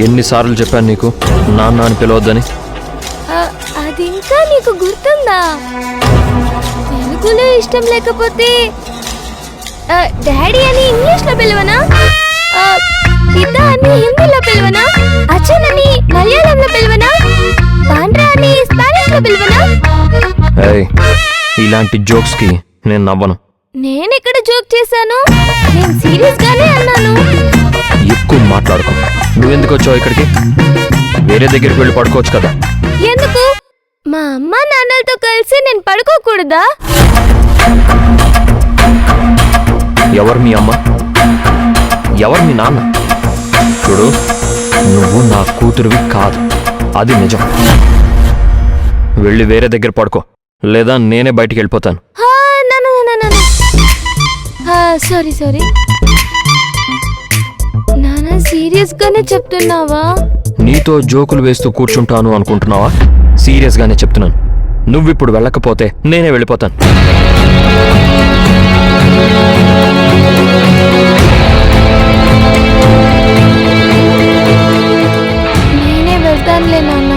ఎన్నిసార్లు చెప్పాను నీకు నాన్న అని పిలవద్దని? అది ఇంకా నీకు గుర్తుందా? తెలుగులో ఇష్టం లేకపోతే డాడీ అని ఇంగ్లీష్ లో పిలవనా? పితా అని హిందీలో పిలవనా? అచ్చన్ అని మలయాళంలో పిలవనా? పాండ్రా అని స్పానిష్ లో పిలవనా? ఇలాంటి జోక్స్ కి నేను నవ్వను. నేను ఇక్కడ జోక్ చేశాను, నేను సీరియస్ గానే అన్నాను. ఎక్కువ మాట్లాడుకో. నువ్వెందుకు వచ్చావు ఇక్కడికి? వేరే దగ్గరికి వెళ్ళి పడుకోవచ్చు కదా. ఎందుకు? మా అమ్మ నాన్నలతో కలిసి నేను పడుకోకూడదా? ఎవరు మీ అమ్మ, ఎవరు మీ నాన్న? చూడు, నువ్వు నా కూతురువి కాదు, అది నిజం. వెళ్ళి వేరే దగ్గర పడుకో, లేదా నేనే బయటికి వెళ్ళిపోతాను. సారీ నాన్న, సీరియస్ గానే చెప్తున్నావా? నీతో జోకులు వేస్తూ కూర్చుంటాను అనుకుంటున్నావా? సీరియస్ గానే చెప్తున్నాను. నువ్విప్పుడు వెళ్ళకపోతే నేనే వెళ్ళిపోతాను. నేనే వెళ్తానులే నాన్న.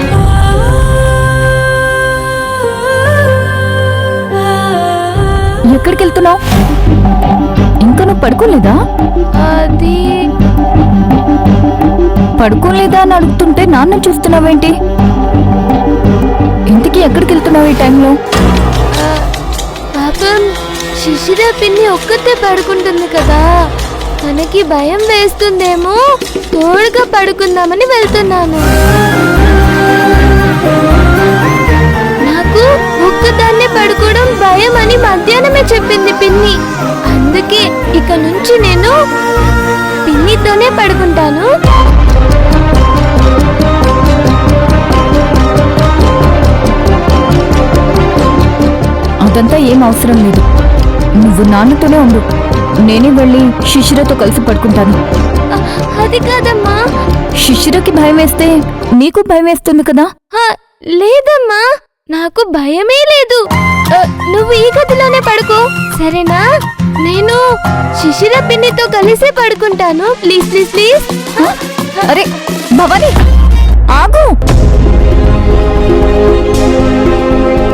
ఎక్కడికి వెళ్తున్నావు? ఇంకా నువ్వు పడుకోలేదా? అది పడుకోలేదా అని అడుగుతుంటే నాన్న చూస్తున్నావేంటి? ఇంటికి ఎక్కడికి వెళ్తున్నావు ఈ టైంలో? పాపం శిశిర పిన్ని ఒక్కతే పడుకుంటుంది కదా, తనకి భయం వేస్తుందేమో, తోడుగా పడుకుందామని వెళ్తున్నాను. నాకు ఒక్కదాన్నే పడుకోవడం భయం అని మధ్యాహ్నమే చెప్పింది పిన్ని. అందుకే ఇక నుంచి నేను పిన్నితోనే పడుకుంటాను. అదంతా ఏం అవసరం లేదు, నువ్వు నాన్నతోనే ఉండు. నేనే వెళ్ళి శిశిరతో కలిసి పడుకుంటాను. అది కాదమ్మా. శిశిరకి భయం వేస్తే నీకు భయం వేస్తుంది కదా? లేదమ్మా, నాకు భయమే లేదు. నువ్వు ఈ గదిలోనే పడుకో, సరేనా? నేను శిశిర పిన్నితో కలిసి పడుకుంటాను. Please please please. అరే భవాని, ఆగు.